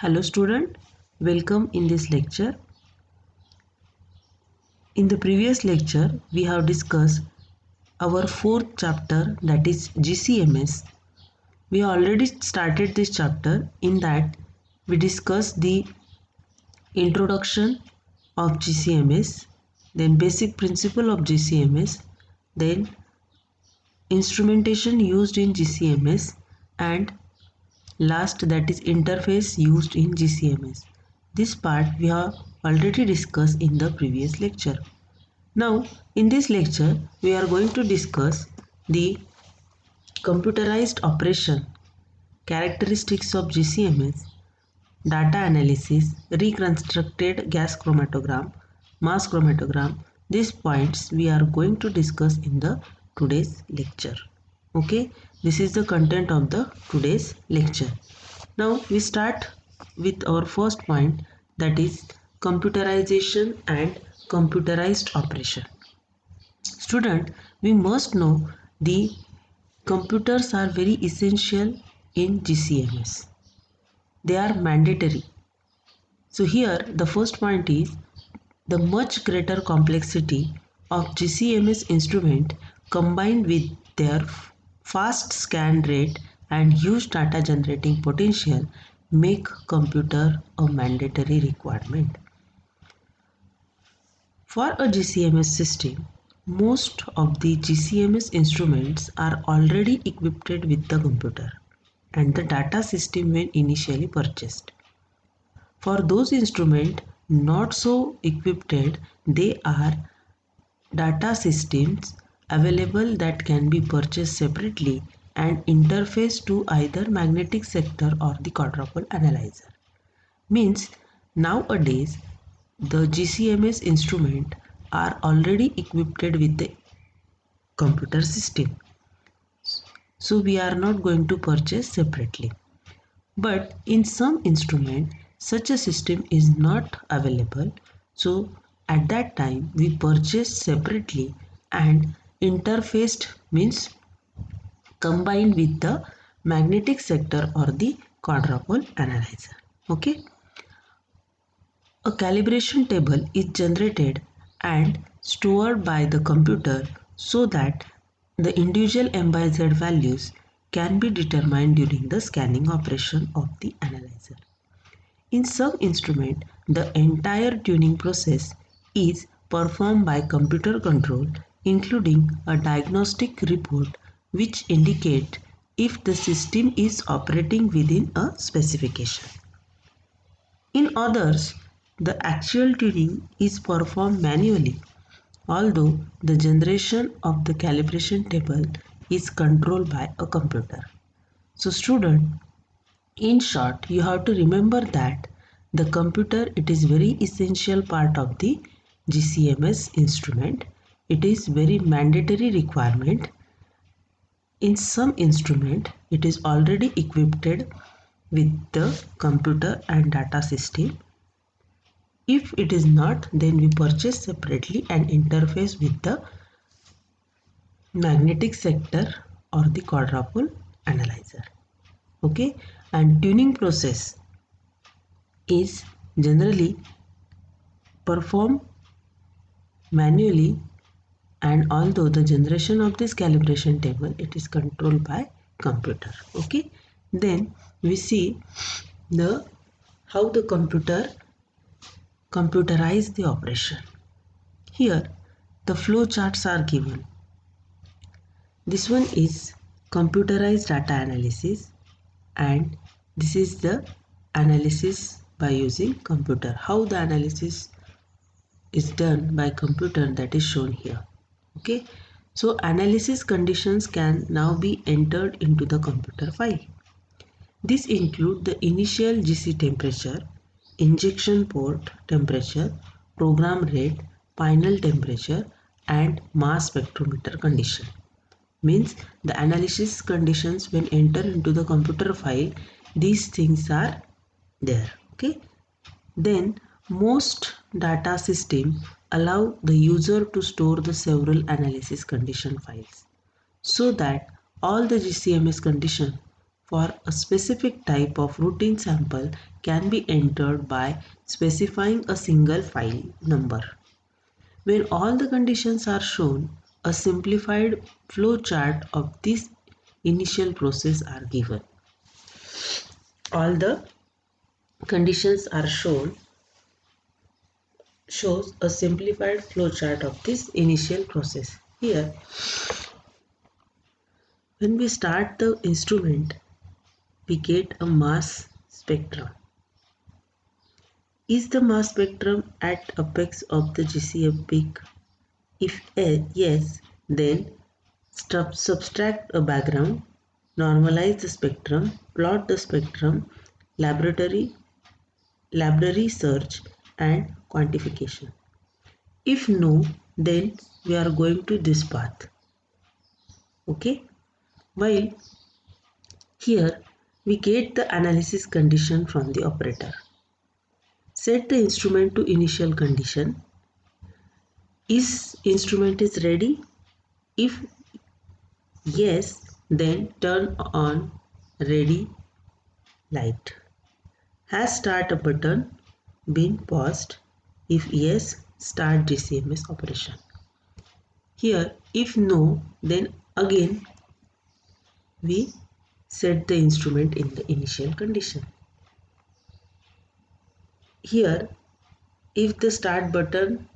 Hello student, welcome in this lecture. In the previous lecture, we have discussed our fourth chapter, that is GCMS. We already started this chapter. In that, we discussed the introduction of GCMS, then basic principle of GCMS, then instrumentation used in GCMS, and last, that is interface used in GCMS. This part we have already discussed in the previous lecture. Now in this lecture we are going to discuss the computerized operation, characteristics of GCMS, data analysis, reconstructed gas chromatogram, mass chromatogram. These points we are going to discuss in the today's lecture. Okay, this is the content of the today's lecture. Now we start with our first point, that is computerization and computerized operation. Student, we must know the computers are very essential in GCMS. They are mandatory. So here the first point is the much greater complexity of GCMS instrument combined with their fast scan rate and huge data generating potential make computer a mandatory requirement. For a GCMS system, most of the GCMS instruments are already equipped with the computer and the data system when initially purchased. For those instruments not so equipped, they are data systems available that can be purchased separately and interface to either magnetic sector or the quadrupole analyzer. Means nowadays the GCMS instrument are already equipped with the computer system. So we are not going to purchase separately. But in some instrument such a system is not available. So at that time we purchase separately and interfaced, means combined with the magnetic sector or the quadrupole analyzer. Okay. A calibration table is generated and stored by the computer so that the individual M by Z values can be determined during the scanning operation of the analyzer. In some instrument, the entire tuning process is performed by computer control, including a diagnostic report which indicates if the system is operating within a specification. In others, the actual tuning is performed manually, although the generation of the calibration table is controlled by a computer. So student, in short, you have to remember that the computer, it is very essential part of the GCMS instrument. It is very mandatory requirement. In some instrument, it is already equipped with the computer and data system. If it is not, then we purchase separately and interface with the magnetic sector or the quadrupole analyzer. Okay, and tuning process is generally performed manually, and although the generation of this calibration table, it is controlled by computer. Okay, then we see the how the computer computerize the operation. Here the flow charts are given. This one is computerized data analysis, and this is the analysis by using computer. How the analysis is done by computer, that is shown here. Okay, so analysis conditions can now be entered into the computer file. This include the initial GC temperature, injection port temperature, program rate, final temperature, and mass spectrometer condition. Means the analysis conditions when enter into the computer file, these things are there. Okay, then most data system allow the user to store the several analysis condition files so that all the GCMS condition for a specific type of routine sample can be entered by specifying a single file number. When all the conditions are shown, a simplified flowchart of this initial process are given. All the conditions are shows a simplified flowchart of this initial process. Here, when we start the instrument, we get a mass spectrum. Is the mass spectrum at apex of the GCM peak? If yes, then subtract a background, normalize the spectrum, plot the spectrum, laboratory search and quantification. If no, then we are going to this path. Okay, while here we get the analysis condition from the operator. Set the instrument to initial condition. Is instrument is ready? If yes, then turn on ready light. Has start a button been paused? If yes, start GCMS operation. Here, if no, then again we set the instrument in the initial condition. Here, if the start button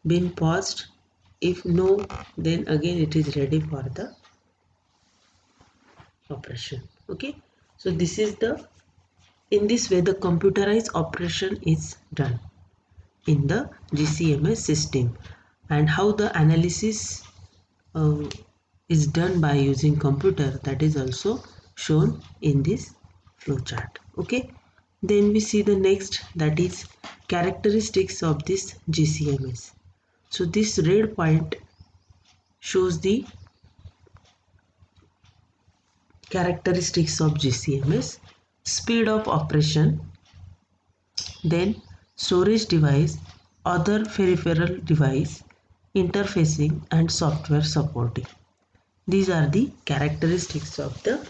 been paused, if no, then again it is ready for the operation. Okay, so this is the, in this way the computerized operation is done in the GCMS system, and how the analysis uh, is done by using computer, that is also shown in this flowchart. Okay, then we see the next, that is characteristics of this GCMS. So this red point shows the characteristics of GCMS: speed of operation, then storage device, other peripheral device, interfacing and software supporting. These are the characteristics of the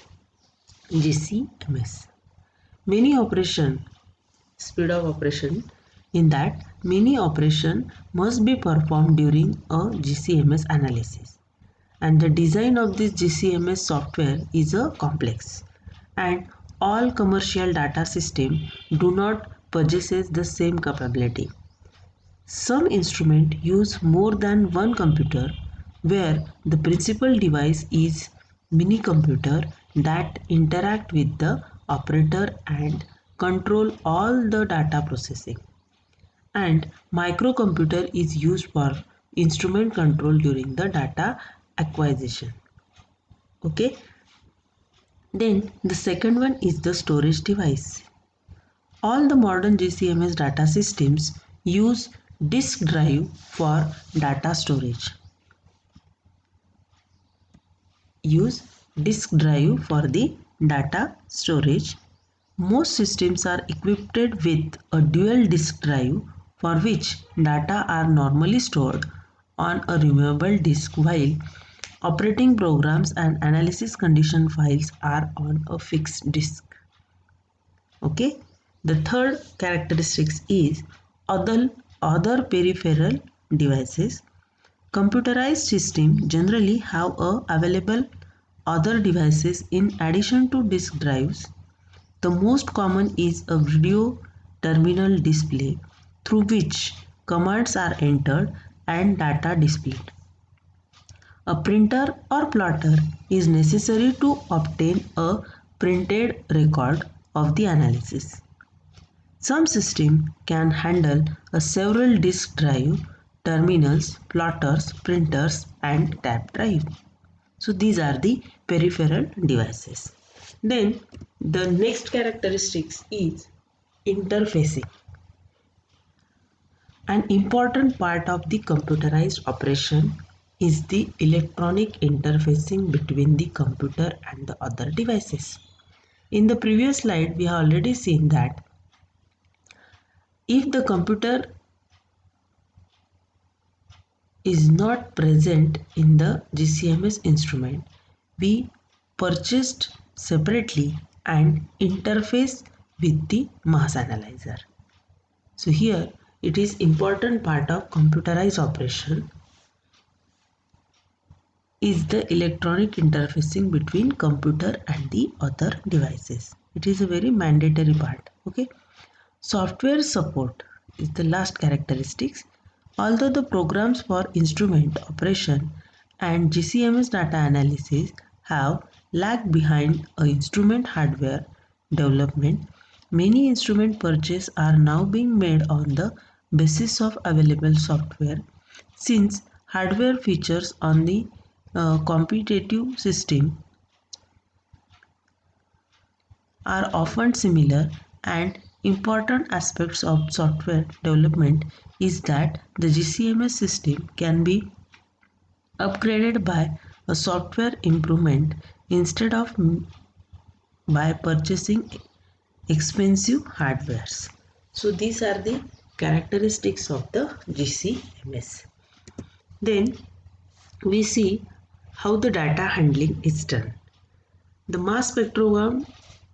GCMS. Many operation, speed of operation, in that many operation must be performed during a GCMS analysis, and the design of this GCMS software is a complex, and all commercial data system do not possess the same capability. Some instruments use more than one computer, where the principal device is mini computer that interact with the operator and control all the data processing. And microcomputer is used for instrument control during the data acquisition. Okay. Then the second one is the storage device. All the modern GCMS data systems use disk drive for data storage. Use disk drive for the data storage. Most systems are equipped with a dual disk drive, for which data are normally stored on a removable disk, while operating programs and analysis condition files are on a fixed disk. Okay. The third characteristics is other peripheral devices. Computerized systems generally have available other devices in addition to disk drives. The most common is a video terminal display, through which commands are entered and data displayed. A printer or plotter is necessary to obtain a printed record of the analysis. Some systems can handle a several disk drive, terminals, plotters, printers and tab drive. So these are the peripheral devices. Then the next characteristics is interfacing. An important part of the computerized operation is the electronic interfacing between the computer and the other devices. In the previous slide, we have already seen that if the computer is not present in the GCMS instrument, we purchased separately and interface with the mass analyzer. So here it is important part of computerized operation is the electronic interfacing between computer and the other devices. It is a very mandatory part. Okay. Software support is the last characteristics. Although the programs for instrument operation and GCMS data analysis have lagged behind a instrument hardware development, many instrument purchases are now being made on the basis of available software since hardware features on the competitive system are often similar, and important aspects of software development is that the GCMS system can be upgraded by a software improvement instead of by purchasing expensive hardwares. So these are the characteristics of the GCMS. Then we see how the data handling is done. The mass spectrogram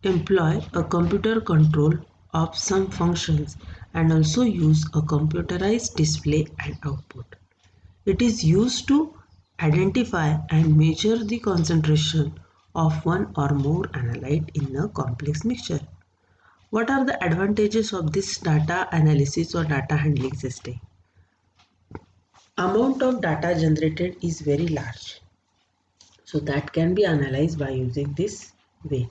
employ a computer control of some functions and also use a computerized display and output. It is used to identify and measure the concentration of one or more analyte in a complex mixture. What are the advantages of this data analysis or data handling system? Amount of data generated is very large, so that can be analyzed by using this way.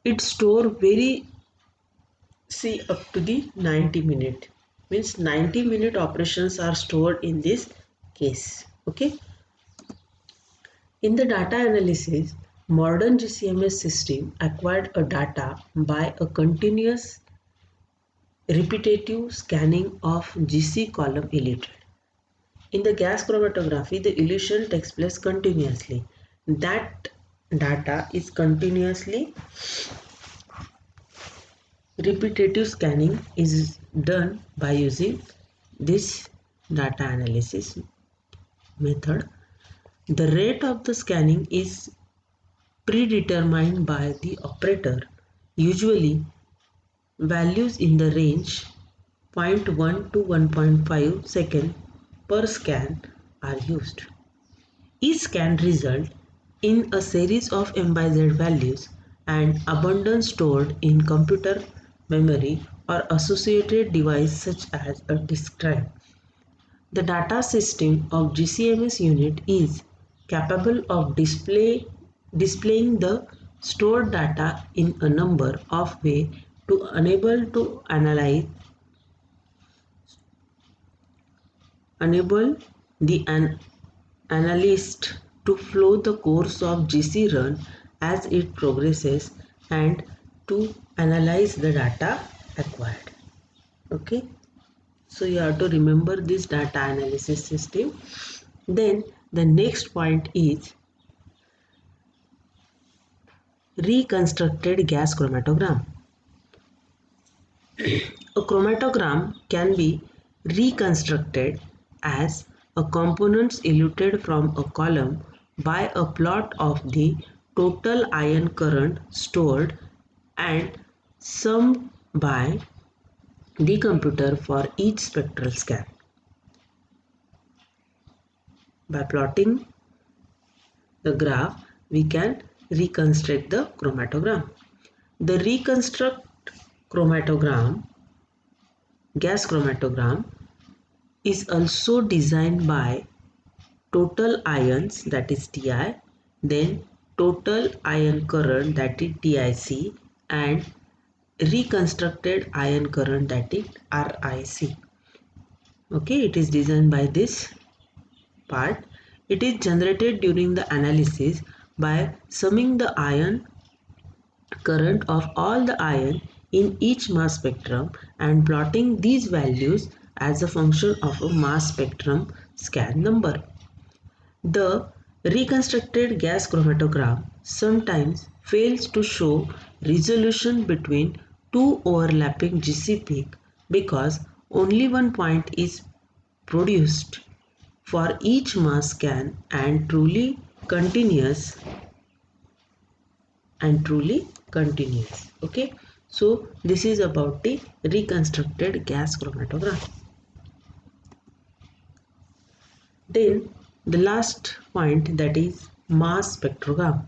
It store very up to the 90-minute, means 90-minute operations are stored in this case. Okay. In the data analysis, modern GCMS system acquired a data by a continuous repetitive scanning of GC column eluted. In the gas chromatography, the elution takes place continuously. That data is continuously repetitive scanning is done by using this data analysis method. The rate of the scanning is predetermined by the operator. Usually values in the range 0.1 to 1.5 second per scan are used. Each scan results in a series of MZ values and abundance stored in computer memory or associated device such as a disk drive. The data system of GCMS unit is capable of displaying the stored data in a number of ways to enable to enable the analyst to follow the course of GC run as it progresses and to analyze the data acquired. Okay, so you have to remember this data analysis system. Then the next point is reconstructed gas chromatogram. A chromatogram can be reconstructed as a components eluted from a column by a plot of the total ion current stored and summed by the computer for each spectral scan. By plotting the graph, we can reconstruct the chromatogram. The reconstruct chromatogram, gas chromatogram, is also designed by total ions, that is Ti, then total ion current, that is TIC, and reconstructed ion current, that is RIC. Okay, it is designed by this part. It is generated during the analysis by summing the ion current of all the ion in each mass spectrum and plotting these values as a function of a mass spectrum scan number. The reconstructed gas chromatogram sometimes fails to show resolution between two overlapping GC peak because only one point is produced for each mass scan and truly continuous and truly continuous. Okay, so this is about the reconstructed gas chromatogram. Then the last point, that is mass spectrogram.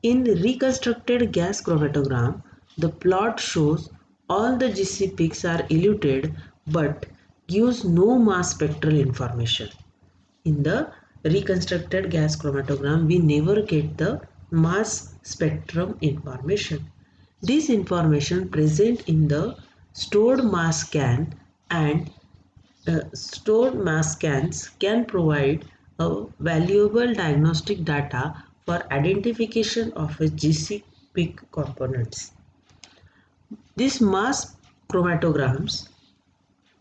In the reconstructed gas chromatogram, the plot shows all the GC peaks are eluted but gives no mass spectral information. In the reconstructed gas chromatogram, we never get the mass spectrum information. This information present in the stored mass scan, and stored mass scans can provide a valuable diagnostic data for identification of a GC peak components. These mass chromatograms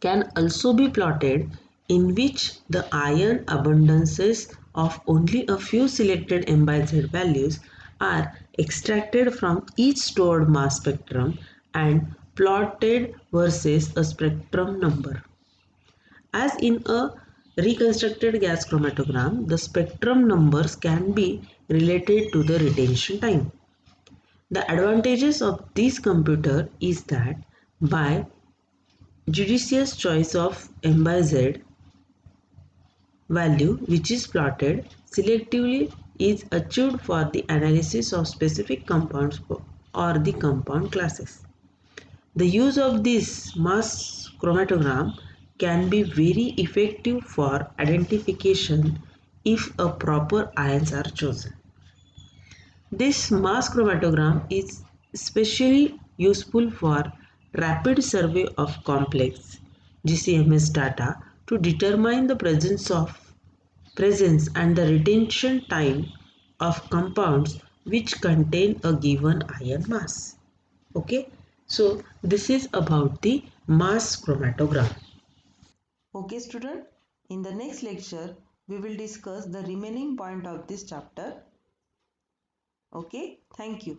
can also be plotted in which the iron abundances of only a few selected M by Z values are extracted from each stored mass spectrum and plotted versus a spectrum number. As in a reconstructed gas chromatogram, the spectrum numbers can be related to the retention time. The advantages of this computer is that by judicious choice of M by Z value which is plotted selectively is achieved for the analysis of specific compounds or the compound classes. The use of this mass chromatogram can be very effective for identification if a proper ions are chosen. This mass chromatogram is especially useful for rapid survey of complex GCMS data to determine the presence and the retention time of compounds which contain a given ion mass. Okay, so this is about the mass chromatogram. Okay student, in the next lecture we will discuss the remaining point of this chapter. Okay, thank you.